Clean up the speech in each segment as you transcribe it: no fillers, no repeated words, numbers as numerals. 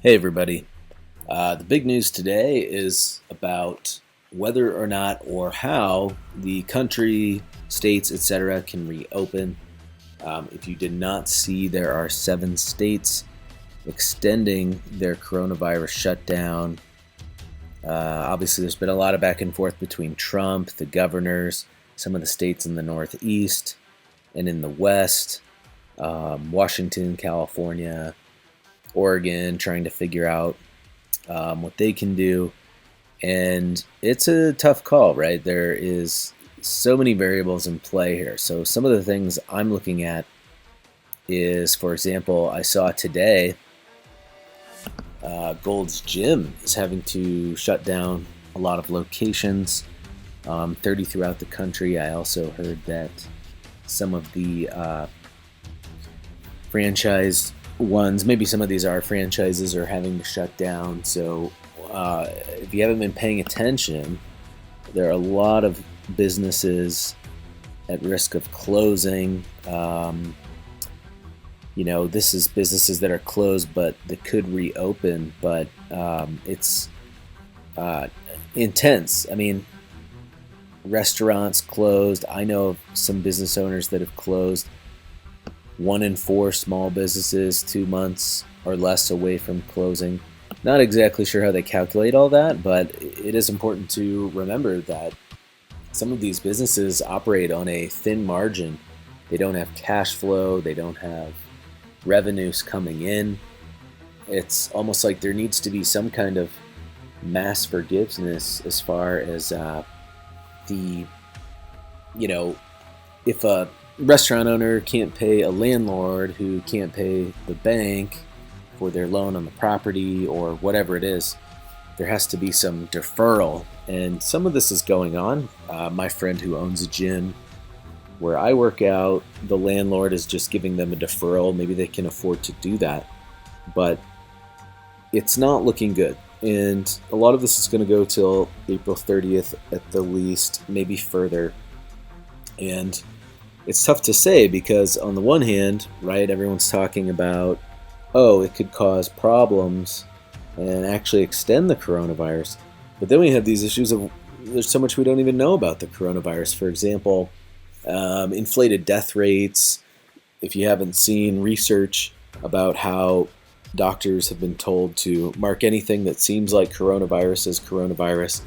Hey everybody. The big news today is about whether or not or how the country, states, etc. can reopen. If you did not see, there are 7 states extending their coronavirus shutdown. Obviously, there's been a lot of back and forth between Trump, the governors, some of the states in the Northeast and in the West, Washington, California, Oregon, trying to figure out what they can do. And it's a tough call, right? There is so many variables in play here. So some of the things I'm looking at is, for example, I saw today Gold's Gym is having to shut down a lot of locations, 30 throughout the country. I also heard that some of the franchise ones, maybe some of these are franchises, are having to shut down. So if you haven't been paying attention, there are a lot of businesses at risk of closing. This is businesses that are closed but that could reopen, but it's intense. I mean, restaurants closed. I know of some business owners that have closed. 1 in 4 small businesses 2 months or less away from closing. Not exactly sure how they calculate all that, but it is important to remember that some of these businesses operate on a thin margin. They don't have cash flow, they don't have revenues coming in. It's almost like there needs to be some kind of mass forgiveness as far as the, if a restaurant owner can't pay a landlord who can't pay the bank for their loan on the property or whatever it is, there has to be some deferral. And some of this is going on. My friend who owns a gym where I work out, the landlord is just giving them a deferral. Maybe they can afford to do that, but it's not looking good. And a lot of this is going to go till April 30th at the least, maybe further. And it's tough to say because on the one hand, right, everyone's talking about, oh, it could cause problems and actually extend the coronavirus. But then we have these issues of there's so much we don't even know about the coronavirus. For example, inflated death rates. If you haven't seen research about how doctors have been told to mark anything that seems like coronavirus as coronavirus,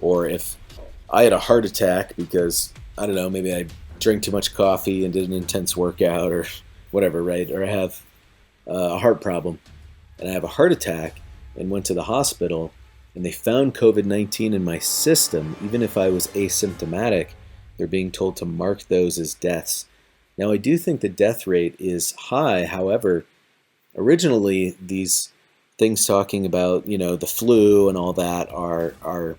or if I had a heart attack because, I don't know, maybe I drank too much coffee and did an intense workout or whatever, right? Or I have a heart problem and I have a heart attack and went to the hospital and they found COVID-19 in my system, even if I was asymptomatic, they're being told to mark those as deaths. Now, I do think the death rate is high. However, originally these things talking about, the flu and all that are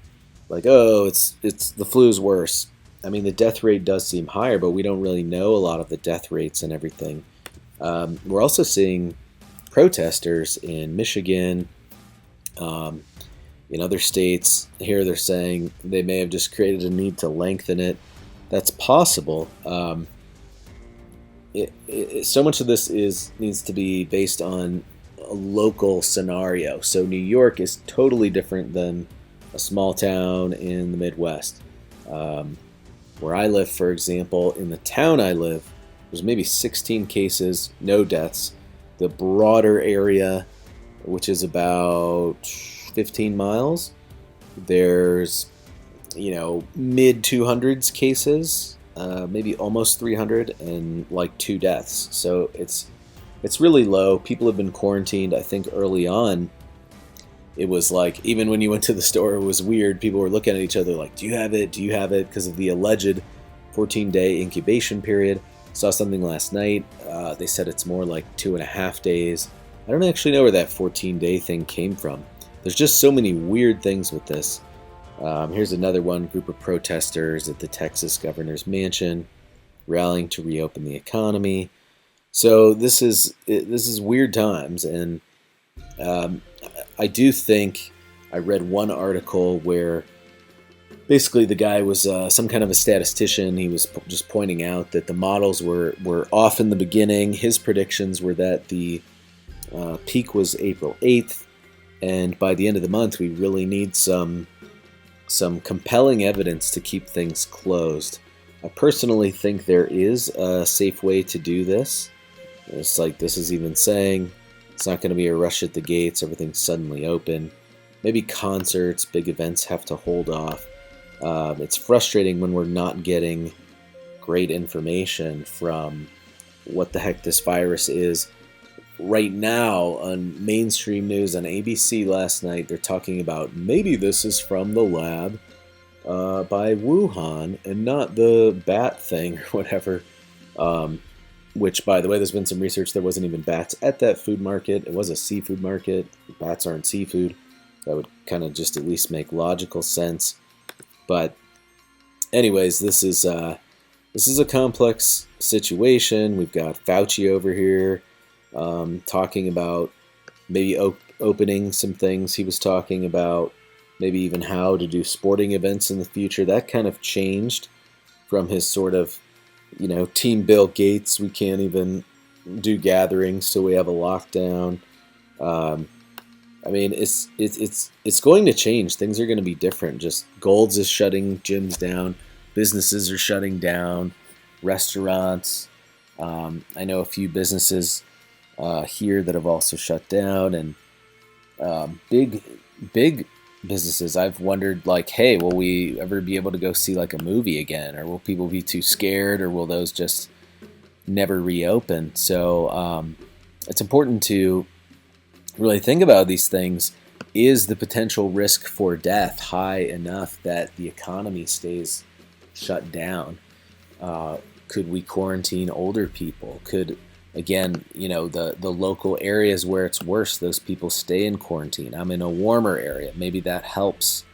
like, oh, it's the flu's worse. I mean, the death rate does seem higher, but we don't really know a lot of the death rates and everything. We're also seeing protesters in Michigan, in other states. Here they're saying they may have just created a need to lengthen it. That's possible. So much of this needs to be based on a local scenario. So New York is totally different than a small town in the Midwest. Where I live, for example, in the town I live, there's maybe 16 cases, no deaths. The broader area, which is about 15 miles, there's, mid 200s cases, maybe almost 300, and like 2 deaths. So it's really low. People have been quarantined. I think early on, it was like, even when you went to the store, it was weird. People were looking at each other like, do you have it? Do you have it? Because of the alleged 14-day incubation period. Saw something last night. They said it's more like 2.5 days. I don't actually know where that 14-day thing came from. There's just so many weird things with this. Here's another one: group of protesters at the Texas governor's mansion rallying to reopen the economy. So this is weird times, and I do think I read one article where basically the guy was some kind of a statistician. He was just pointing out that the models were off in the beginning. His predictions were that the peak was April 8th. And by the end of the month, we really need some compelling evidence to keep things closed. I personally think there is a safe way to do this. It's like this is even saying it's not going to be a rush at the gates, everything's suddenly open. Maybe concerts, big events have to hold off. It's frustrating when we're not getting great information from what the heck this virus is. Right now on mainstream news on ABC last night, they're talking about maybe this is from the lab by Wuhan and not the bat thing or whatever. Which, by the way, there's been some research. There wasn't even bats at that food market. It was a seafood market. Bats aren't seafood. That would kind of just at least make logical sense. But anyways, this is a complex situation. We've got Fauci over here talking about maybe opening some things. He was talking about maybe even how to do sporting events in the future. That kind of changed from his sort of, Team Bill Gates. We can't even do gatherings, so we have a lockdown. I mean, it's going to change. Things are going to be different. Just Gold's is shutting gyms down. Businesses are shutting down. Restaurants. I know a few businesses here that have also shut down, and big businesses. I've wondered, like, hey, will we ever be able to go see like a movie again, or will people be too scared, or will those just never reopen? So it's important to really think about these things. Is the potential risk for death high enough that the economy stays shut down? Could we quarantine older people? Could, again, the local areas where it's worse, those people stay in quarantine? I'm in a warmer area. Maybe that helps.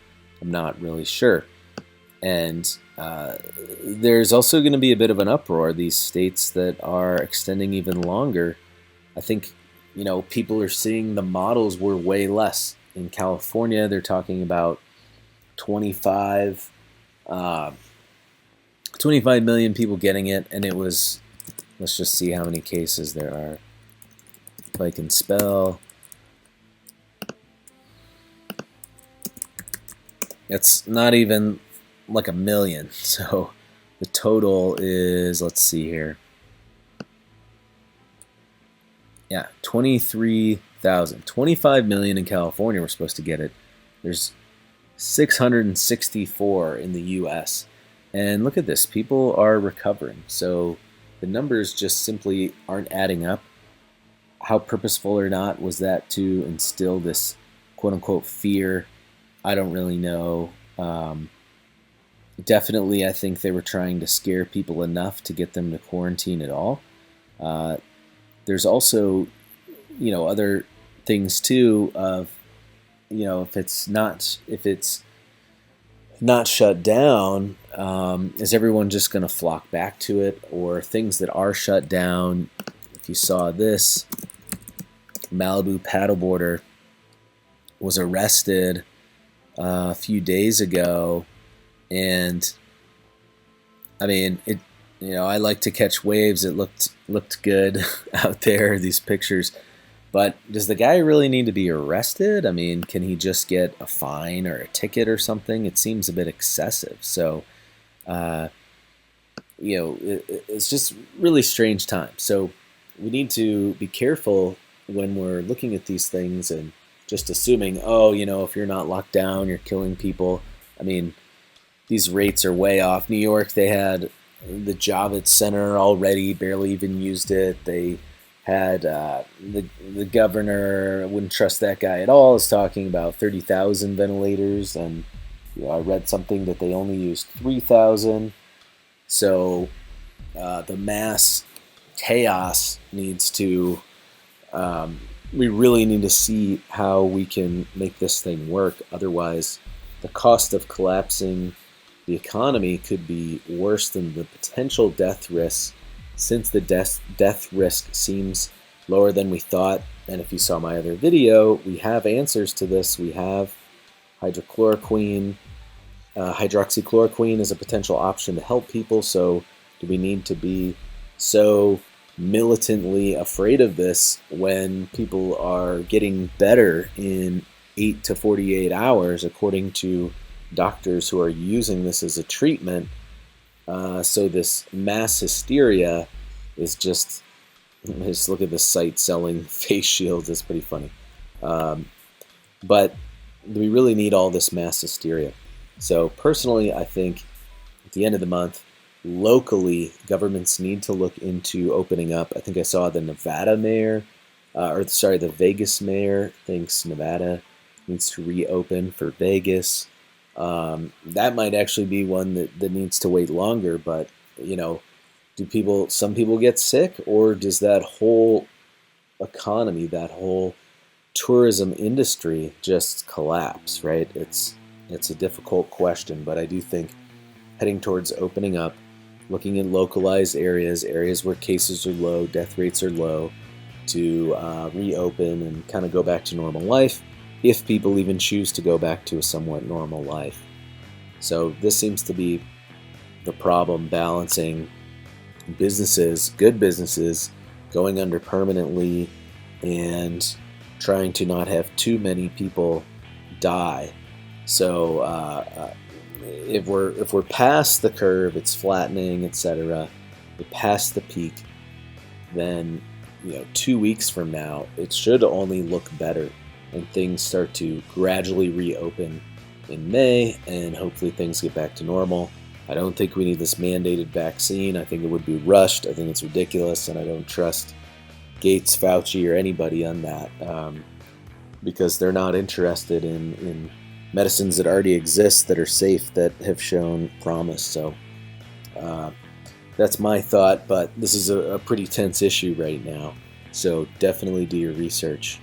I'm not really sure. And there's also going to be a bit of an uproar. These states that are extending even longer, I think, people are seeing the models were way less. In California, they're talking about 25 million people getting it, and it was, let's just see how many cases there are. If I can spell. It's not even like a million. So the total is, let's see here. Yeah, 23,000. 25 million in California were supposed to get it. There's 664 in the U.S. And look at this. People are recovering. So the numbers just simply aren't adding up. How purposeful or not was that to instill this quote-unquote fear? I don't really know. Definitely, I think they were trying to scare people enough to get them to quarantine at all. There's also, other things too of, if it's not shut down, is everyone just going to flock back to it? Or things that are shut down, if you saw this, Malibu paddleboarder was arrested a few days ago, and I mean, I like to catch waves. It looked good out there, these pictures. But does the guy really need to be arrested? I mean, can he just get a fine or a ticket or something? It seems a bit excessive. So, it's just really strange time. So we need to be careful when we're looking at these things and just assuming, if you're not locked down, you're killing people. I mean, these rates are way off. New York, they had the Javits Center already, barely even used it. They had the governor, I wouldn't trust that guy at all, is talking about 30,000 ventilators, and I read something that they only used 3,000. So the mass chaos needs to, we really need to see how we can make this thing work. Otherwise, the cost of collapsing the economy could be worse than the potential death risk, since the death risk seems lower than we thought. And if you saw my other video, we have answers to this. We have hydroxychloroquine as a potential option to help people. So do we need to be so militantly afraid of this when people are getting better in 8 to 48 hours, according to doctors who are using this as a treatment. So this mass hysteria is just look at the site selling face shields. It's pretty funny. But we really need all this mass hysteria. So personally, I think at the end of the month, locally, governments need to look into opening up. I think I saw the Nevada mayor, the Vegas mayor thinks Nevada needs to reopen for Vegas. That might actually be one that needs to wait longer, but some people get sick, or does that whole economy, that whole tourism industry just collapse, right? It's a difficult question, but I do think heading towards opening up, looking in localized areas where cases are low, death rates are low, to reopen and kind of go back to normal life, if people even choose to go back to a somewhat normal life. So this seems to be the problem, balancing businesses, good businesses, going under permanently and trying to not have too many people die. So if we're past the curve, it's flattening, etc. We're past the peak, then 2 weeks from now, it should only look better, and things start to gradually reopen in May, and hopefully things get back to normal. I don't think we need this mandated vaccine. I think it would be rushed. I think it's ridiculous, and I don't trust Gates, Fauci, or anybody on that, because they're not interested in medicines that already exist, that are safe, that have shown promise. So that's my thought, but this is a pretty tense issue right now. So definitely do your research.